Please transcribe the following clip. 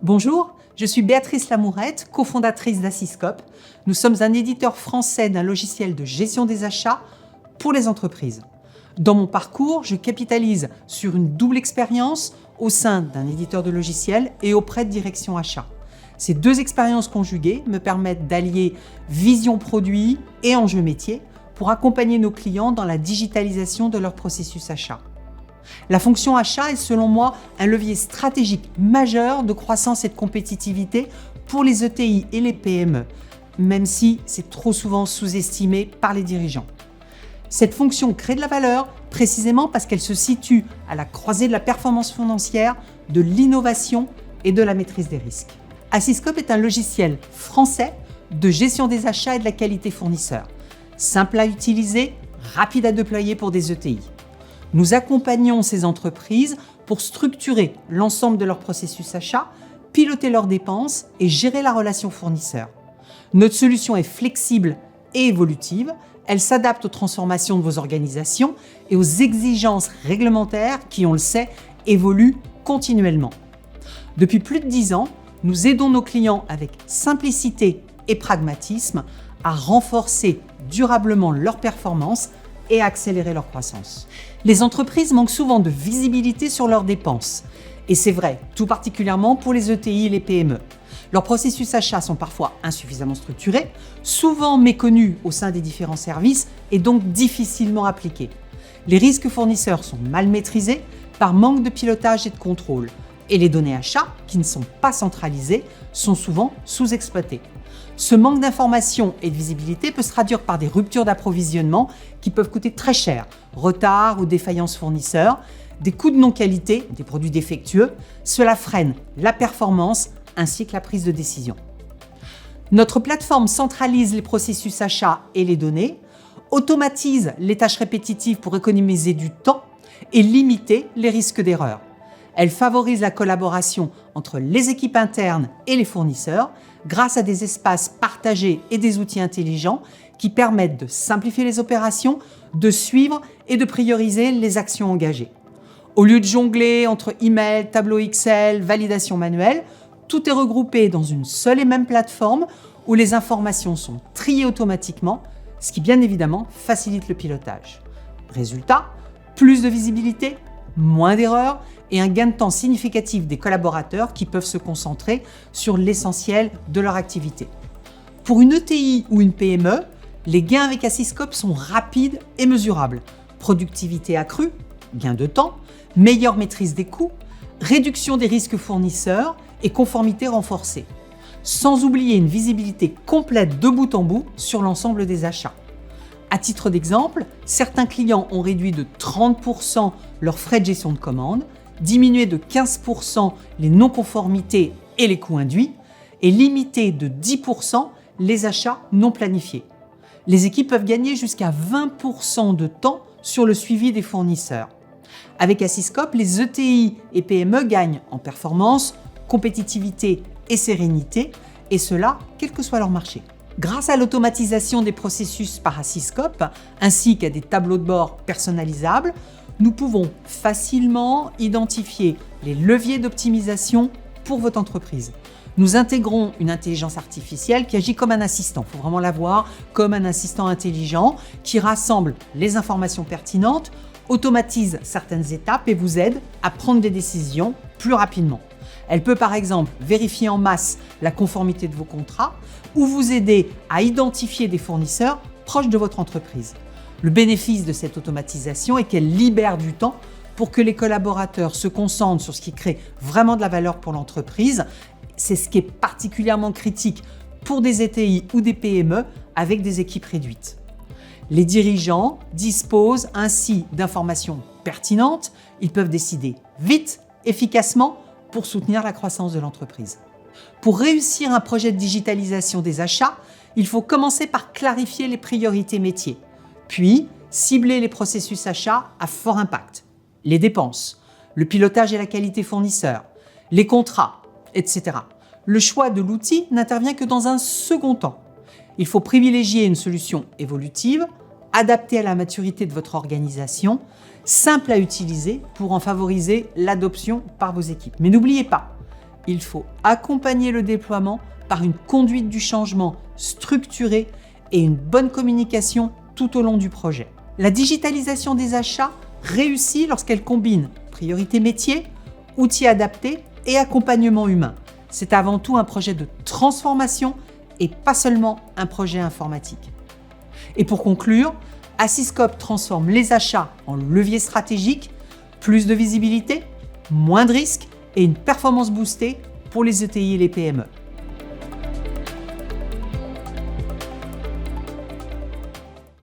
Bonjour, je suis Béatrice Lamourette, cofondatrice d'Assyscope. Nous sommes un éditeur français d'un logiciel de gestion des achats pour les entreprises. Dans mon parcours, je capitalise sur une double expérience au sein d'un éditeur de logiciels et auprès de direction achat. Ces deux expériences conjuguées me permettent d'allier vision produit et enjeux métier pour accompagner nos clients dans la digitalisation de leur processus achat. La fonction achat est selon moi un levier stratégique majeur de croissance et de compétitivité pour les ETI et les PME, même si c'est trop souvent sous-estimé par les dirigeants. Cette fonction crée de la valeur précisément parce qu'elle se situe à la croisée de la performance financière, de l'innovation et de la maîtrise des risques. Assyscope est un logiciel français de gestion des achats et de la qualité fournisseur. Simple à utiliser, rapide à déployer pour des ETI. Nous accompagnons ces entreprises pour structurer l'ensemble de leur processus achat, piloter leurs dépenses et gérer la relation fournisseur. Notre solution est flexible et évolutive. Elle s'adapte aux transformations de vos organisations et aux exigences réglementaires qui, on le sait, évoluent continuellement. Depuis plus de 10 ans, nous aidons nos clients avec simplicité et pragmatisme à renforcer durablement leur performance et à accélérer leur croissance. Les entreprises manquent souvent de visibilité sur leurs dépenses. Et c'est vrai, tout particulièrement pour les ETI et les PME. Leurs processus achats sont parfois insuffisamment structurés, souvent méconnus au sein des différents services et donc difficilement appliqués. Les risques fournisseurs sont mal maîtrisés par manque de pilotage et de contrôle. Et les données achats, qui ne sont pas centralisées, sont souvent sous-exploitées. Ce manque d'information et de visibilité peut se traduire par des ruptures d'approvisionnement qui peuvent coûter très cher, retard ou défaillance fournisseur, des coûts de non-qualité, des produits défectueux. Cela freine la performance ainsi que la prise de décision. Notre plateforme centralise les processus achats et les données, automatise les tâches répétitives pour économiser du temps et limiter les risques d'erreur. Elle favorise la collaboration entre les équipes internes et les fournisseurs grâce à des espaces partagés et des outils intelligents qui permettent de simplifier les opérations, de suivre et de prioriser les actions engagées. Au lieu de jongler entre email, tableau Excel, validation manuelle, tout est regroupé dans une seule et même plateforme où les informations sont triées automatiquement, ce qui bien évidemment facilite le pilotage. Résultat, plus de visibilité, moins d'erreurs et un gain de temps significatif des collaborateurs qui peuvent se concentrer sur l'essentiel de leur activité. Pour une ETI ou une PME, les gains avec Assyscope sont rapides et mesurables. Productivité accrue, gain de temps, meilleure maîtrise des coûts, réduction des risques fournisseurs et conformité renforcée. Sans oublier une visibilité complète de bout en bout sur l'ensemble des achats. À titre d'exemple, certains clients ont réduit de 30% leurs frais de gestion de commande, diminué de 15% les non-conformités et les coûts induits, et limité de 10% les achats non planifiés. Les équipes peuvent gagner jusqu'à 20% de temps sur le suivi des fournisseurs. Avec Assyscope, les ETI et PME gagnent en performance, compétitivité et sérénité, et cela quel que soit leur marché. Grâce à l'automatisation des processus par Assyscope, ainsi qu'à des tableaux de bord personnalisables, nous pouvons facilement identifier les leviers d'optimisation pour votre entreprise. Nous intégrons une intelligence artificielle qui agit comme un assistant. Il faut vraiment la voir comme un assistant intelligent qui rassemble les informations pertinentes, automatise certaines étapes et vous aide à prendre des décisions plus rapidement. Elle peut par exemple vérifier en masse la conformité de vos contrats ou vous aider à identifier des fournisseurs proches de votre entreprise. Le bénéfice de cette automatisation est qu'elle libère du temps pour que les collaborateurs se concentrent sur ce qui crée vraiment de la valeur pour l'entreprise. C'est ce qui est particulièrement critique pour des ETI ou des PME avec des équipes réduites. Les dirigeants disposent ainsi d'informations pertinentes. Ils peuvent décider vite, efficacement, pour soutenir la croissance de l'entreprise. Pour réussir un projet de digitalisation des achats, il faut commencer par clarifier les priorités métiers, puis cibler les processus achats à fort impact, les dépenses, le pilotage et la qualité fournisseur, les contrats, etc. Le choix de l'outil n'intervient que dans un second temps. Il faut privilégier une solution évolutive, adaptée à la maturité de votre organisation, simple à utiliser pour en favoriser l'adoption par vos équipes. Mais n'oubliez pas, il faut accompagner le déploiement par une conduite du changement structurée et une bonne communication tout au long du projet. La digitalisation des achats réussit lorsqu'elle combine priorité métier, outils adaptés et accompagnement humain. C'est avant tout un projet de transformation et pas seulement un projet informatique. Et pour conclure, Assyscope transforme les achats en levier stratégique, plus de visibilité, moins de risques et une performance boostée pour les ETI et les PME.